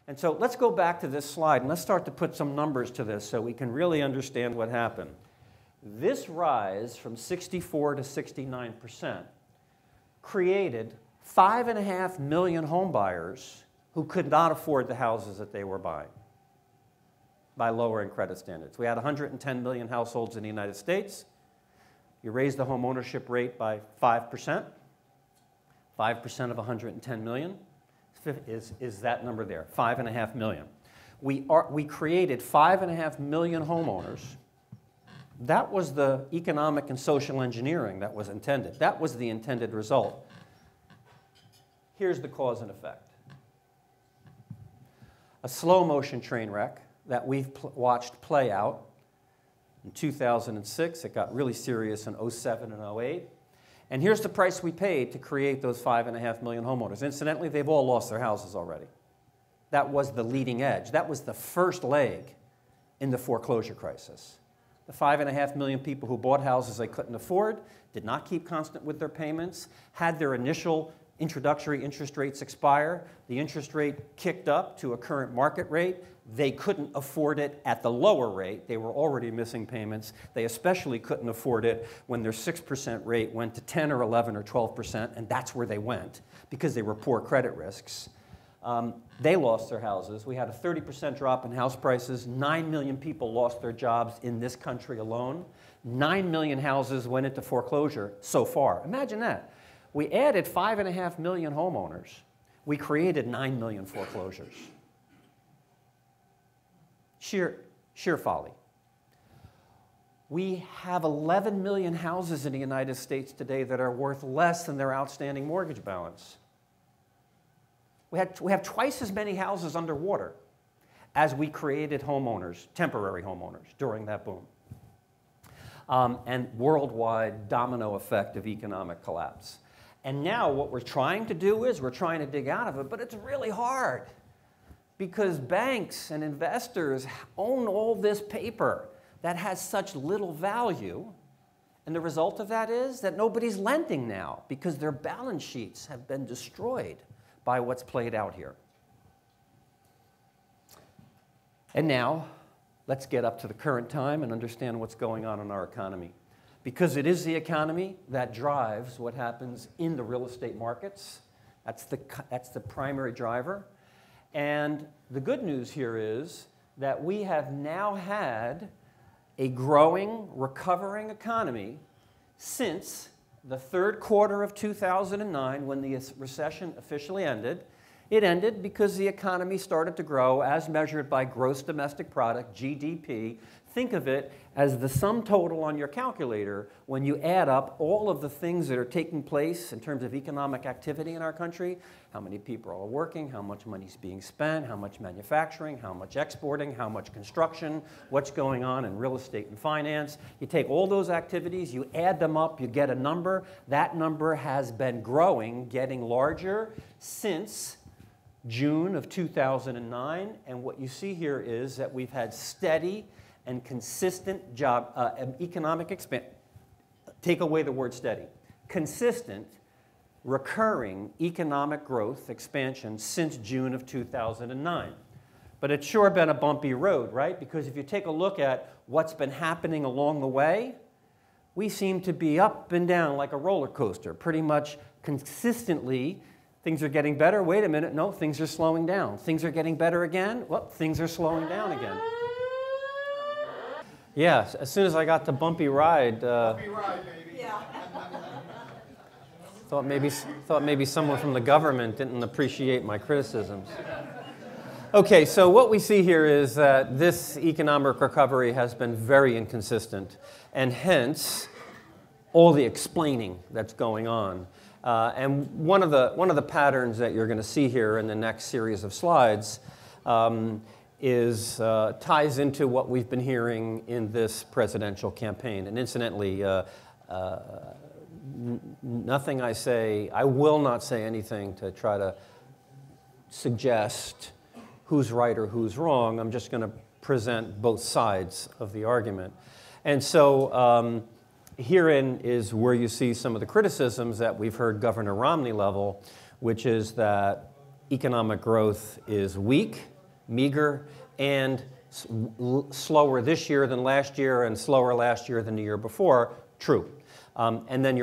And so let's go back to this slide and let's start to put some numbers to this so we can really understand what happened. This rise from 64 to 69% created 5.5 million home buyers who could not afford the houses that they were buying by lowering credit standards. We had 110 million households in the United States. You raise the home ownership rate by 5%. 5% of 110 million is that number there, 5.5 million. We created 5.5 million homeowners. That was the economic and social engineering that was intended. That was the intended result. Here's the cause and effect. A slow motion train wreck that we've watched play out in 2006. It got really serious in 07 and 08. And here's the price we paid to create those 5.5 million homeowners. Incidentally, they've all lost their houses already. That was the leading edge. That was the first leg in the foreclosure crisis. The 5.5 million people who bought houses they couldn't afford, did not keep constant with their payments, had their initial introductory interest rates expire. The interest rate kicked up to a current market rate. They couldn't afford it at the lower rate. They were already missing payments. They especially couldn't afford it when their 6% rate went to 10 or 11 or 12%, and that's where they went because they were poor credit risks. They lost their houses. We had a 30% drop in house prices. 9 million people lost their jobs in this country alone. 9 million houses went into foreclosure so far. Imagine that. We added 5.5 million homeowners. We created 9 million foreclosures. Sheer folly. We have 11 million houses in the United States today that are worth less than their outstanding mortgage balance. We have twice as many houses underwater as we created homeowners, temporary homeowners, during that boom. And worldwide domino effect of economic collapse. And now what we're trying to do is we're trying to dig out of it, but it's really hard because banks and investors own all this paper that has such little value. And the result of that is that nobody's lending now because their balance sheets have been destroyed by what's played out here. And now, let's get up to the current time and understand what's going on in our economy. Because it is the economy that drives what happens in the real estate markets. That's the primary driver. And the good news here is that we have now had a growing, recovering economy since the third quarter of 2009, when the recession officially ended. It ended because the economy started to grow as measured by gross domestic product, GDP. Think of it as the sum total on your calculator when you add up all of the things that are taking place in terms of economic activity in our country. How many people are working, how much money is being spent, how much manufacturing, how much exporting, how much construction, what's going on in real estate and finance. You take all those activities, you add them up, you get a number. That number has been growing, getting larger since June of 2009. And what you see here is that we've had steady and consistent economic expansion. Take away the word steady. Consistent, recurring economic growth expansion since June of 2009. But it's sure been a bumpy road, right? Because if you take a look at what's been happening along the way, we seem to be up and down like a roller coaster. Pretty much consistently, things are getting better. Wait a minute, no, things are slowing down. Things are getting better again. Well, things are slowing down again. Yeah, as soon as I got the bumpy ride, Bumpy ride, baby. Yeah. thought maybe someone from the government didn't appreciate my criticisms. Okay, so what we see here is that this economic recovery has been very inconsistent, and hence all the explaining that's going on. And one of the patterns that you're going to see here in the next series of slides ties into what we've been hearing in this presidential campaign. And incidentally, nothing I say, I will not say anything to try to suggest who's right or who's wrong. I'm just going to present both sides of the argument. And so herein is where you see some of the criticisms that we've heard Governor Romney level, which is that economic growth is weak meager, and slower this year than last year and slower last year than the year before, true. And then we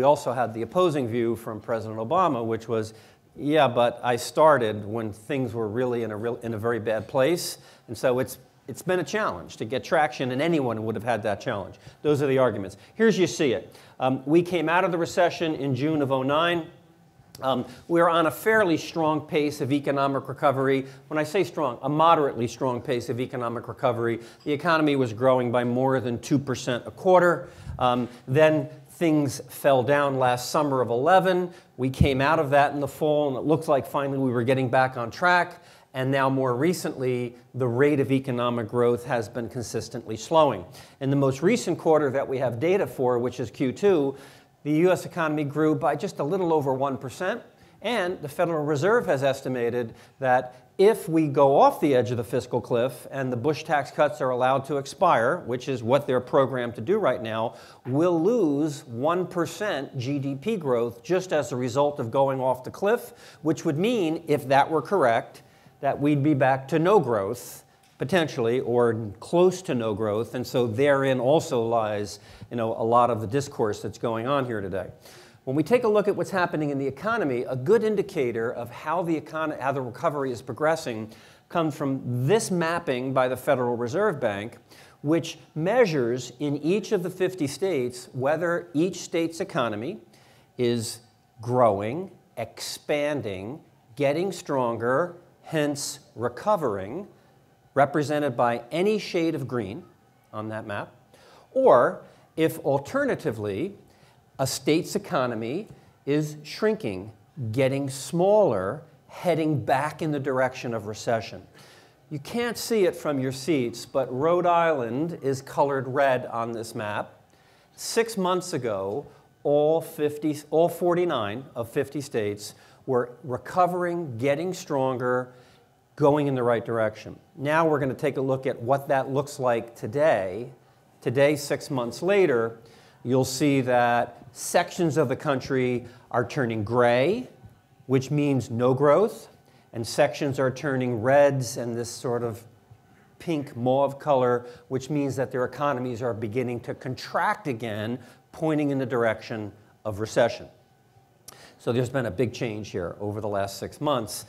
also had the opposing view from President Obama, which was, yeah, but I started when things were really in a very bad place, and so it's been a challenge to get traction, and anyone would have had that challenge. Those are the arguments. Here's you see it. We came out of the recession in June of '09. We're on a fairly strong pace of economic recovery. When I say strong, a moderately strong pace of economic recovery. The economy was growing by more than 2% a quarter. Then things fell down last summer of '11. We came out of that in the fall, and it looks like finally we were getting back on track. And now more recently, the rate of economic growth has been consistently slowing. In the most recent quarter that we have data for, which is Q2, the U.S. economy grew by just a little over 1%, and the Federal Reserve has estimated that if we go off the edge of the fiscal cliff and the Bush tax cuts are allowed to expire, which is what they're programmed to do right now, we'll lose 1% GDP growth just as a result of going off the cliff, which would mean, if that were correct, that we'd be back to no growth, potentially, or close to no growth, and so therein also lies, a lot of the discourse that's going on here today. When we take a look at what's happening in the economy, a good indicator of how the recovery is progressing comes from this mapping by the Federal Reserve Bank, which measures in each of the 50 states whether each state's economy is growing, expanding, getting stronger, hence recovering, represented by any shade of green on that map, or if alternatively a state's economy is shrinking, getting smaller, heading back in the direction of recession. You can't see it from your seats, but Rhode Island is colored red on this map. 6 months ago, all 49 of 50 states were recovering, getting stronger, going in the right direction. Now we're going to take a look at what that looks like today. Today, 6 months later, you'll see that sections of the country are turning gray, which means no growth, and sections are turning reds and this sort of pink mauve color, which means that their economies are beginning to contract again, pointing in the direction of recession. So there's been a big change here over the last 6 months.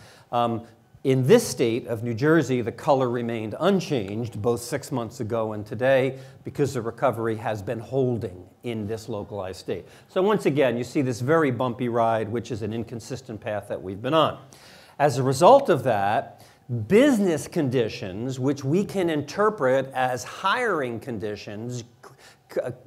In this state of New Jersey, the color remained unchanged both 6 months ago and today because the recovery has been holding in this localized state. So once again, you see this very bumpy ride, which is an inconsistent path that we've been on. As a result of that, business conditions, which we can interpret as hiring conditions,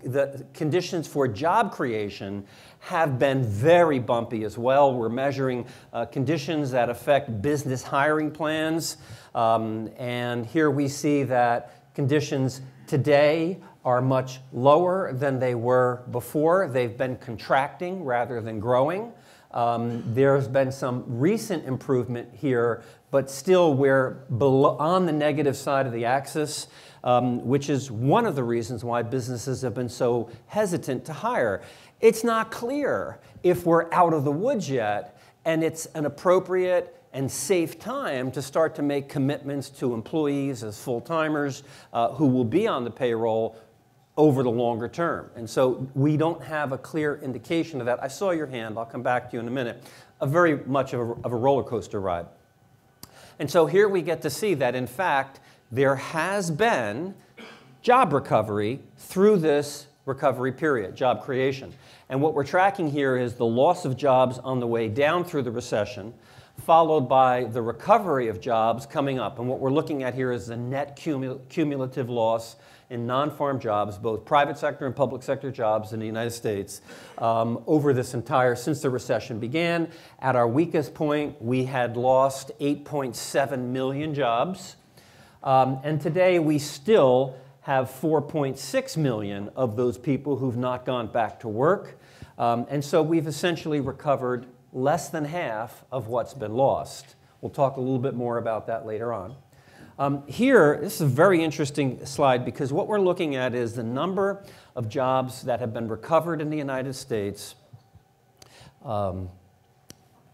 the conditions for job creation, have been very bumpy as well. We're measuring conditions that affect business hiring plans. And here we see that conditions today are much lower than they were before. They've been contracting rather than growing. There's been some recent improvement here, but still we're on the negative side of the axis, which is one of the reasons why businesses have been so hesitant to hire. It's not clear if we're out of the woods yet, and it's an appropriate and safe time to start to make commitments to employees as full-timers who will be on the payroll over the longer term. And so we don't have a clear indication of that. I saw your hand. I'll come back to you in a minute. Very much of a roller coaster ride. And so here we get to see that, in fact, there has been job recovery through this recovery period, job creation. And what we're tracking here is the loss of jobs on the way down through the recession, followed by the recovery of jobs coming up. And what we're looking at here is the net cumulative loss in non-farm jobs, both private sector and public sector jobs in the United States, over this since the recession began. At our weakest point, we had lost 8.7 million jobs. And today we still have 4.6 million of those people who've not gone back to work. And so we've essentially recovered less than half of what's been lost. We'll talk a little bit more about that later on. Here, this is a very interesting slide because what we're looking at is the number of jobs that have been recovered in the United States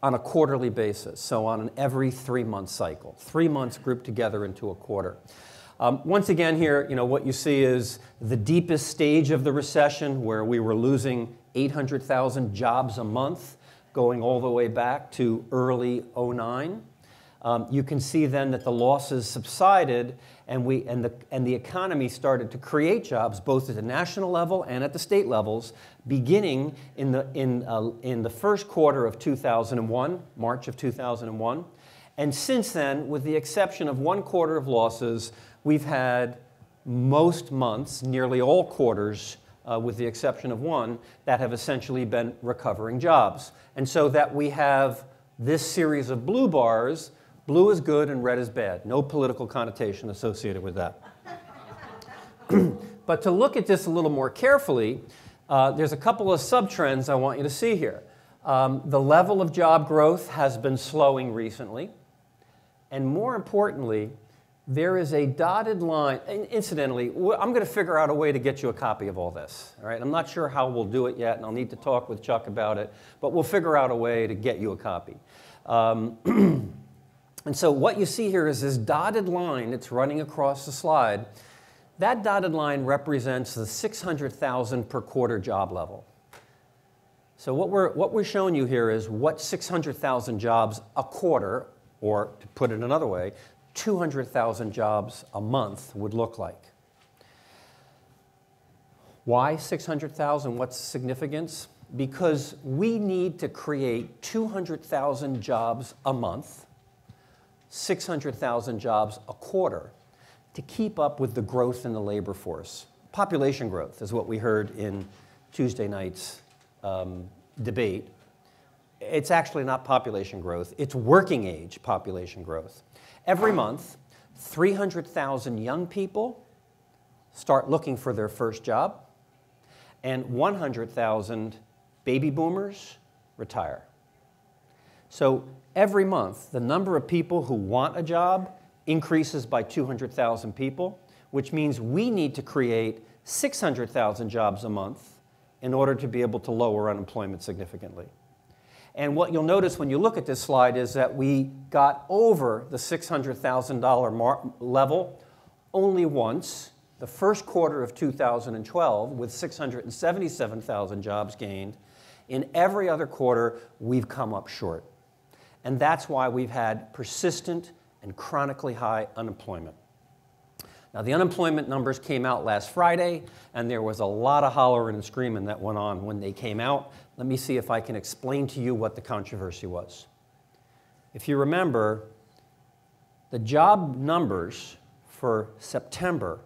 on a quarterly basis, so on an every 3-month cycle. 3 months grouped together into a quarter. Once again here, what you see is the deepest stage of the recession where we were losing 800,000 jobs a month, going all the way back to early '09. You can see then that the losses subsided and the economy started to create jobs both at the national level and at the state levels, beginning in the first quarter of 2001, March of 2001. And since then, with the exception of 1 quarter of losses, we've had most months, nearly all quarters, with the exception of 1, that have essentially been recovering jobs. And so that we have this series of blue bars. Blue is good and red is bad. No political connotation associated with that. But to look at this a little more carefully, there's a couple of sub-trends I want you to see here. The level of job growth has been slowing recently. And more importantly, there is a dotted line. And incidentally, I'm going to figure out a way to get you a copy of all this. All right? I'm not sure how we'll do it yet, and I'll need to talk with Chuck about it. But we'll figure out a way to get you a copy. And so what you see here is this dotted line that's running across the slide. That dotted line represents the 600,000 per quarter job level. So what we're showing you here is what 600,000 jobs a quarter, or to put it another way, 200,000 jobs a month would look like. Why 600,000? What's the significance? Because we need to create 200,000 jobs a month, 600,000 jobs a quarter, to keep up with the growth in the labor force. Population growth is what we heard in Tuesday night's debate. It's actually not population growth, it's working age population growth. Every month, 300,000 young people start looking for their first job, and 100,000 baby boomers retire. So every month, the number of people who want a job increases by 200,000 people, which means we need to create 600,000 jobs a month in order to be able to lower unemployment significantly. And what you'll notice when you look at this slide is that we got over the $600,000 level only once, the first quarter of 2012, with 677,000 jobs gained. In every other quarter, we've come up short. And that's why we've had persistent and chronically high unemployment. Now, the unemployment numbers came out last Friday, and there was a lot of hollering and screaming that went on when they came out. Let me see if I can explain to you what the controversy was. If you remember, the job numbers for September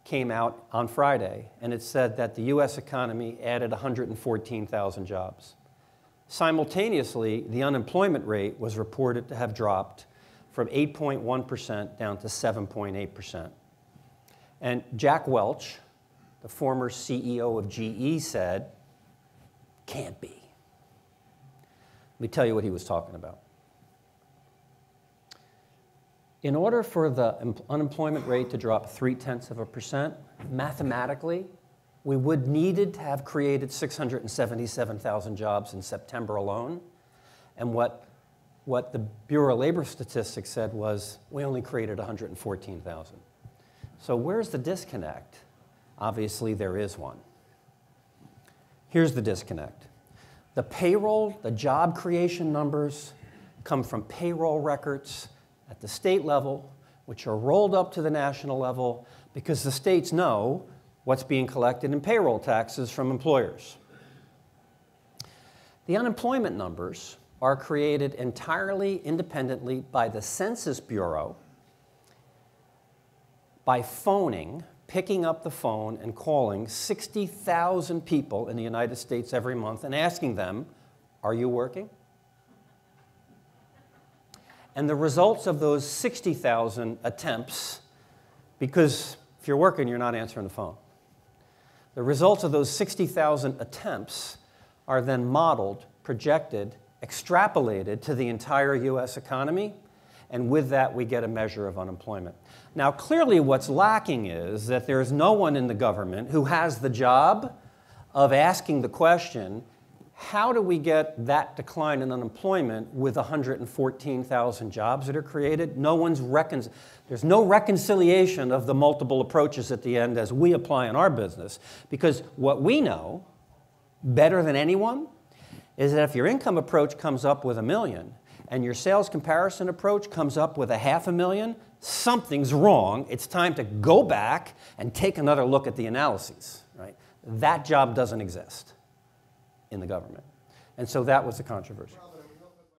came out on Friday, and it said that the U.S. economy added 114,000 jobs. Simultaneously, the unemployment rate was reported to have dropped from 8.1% down to 7.8%. And Jack Welch, the former CEO of GE, said, "Can't be." Let me tell you what he was talking about. In order for the unemployment rate to drop 0.3%, mathematically, we would needed to have created 677,000 jobs in September alone. And what the Bureau of Labor Statistics said was, we only created 114,000. So where's the disconnect? Obviously, there is one. Here's the disconnect. The payroll, the job creation numbers come from payroll records at the state level, which are rolled up to the national level because the states know what's being collected in payroll taxes from employers. The unemployment numbers are created entirely independently by the Census Bureau by picking up the phone and calling 60,000 people in the United States every month and asking them, "Are you working?" And the results of those 60,000 attempts, because if you're working, you're not answering the phone. The results of those 60,000 attempts are then modeled, projected, extrapolated to the entire U.S. economy, and with that, we get a measure of unemployment. Now, clearly what's lacking is that there is no one in the government who has the job of asking the question, how do we get that decline in unemployment with 114,000 jobs that are created? There's no reconciliation of the multiple approaches at the end as we apply in our business, because what we know better than anyone is that if your income approach comes up with $1 million and your sales comparison approach comes up with $500,000, something's wrong. It's time to go back and take another look at the analyses, right? That job doesn't exist in the government. And so that was the controversy.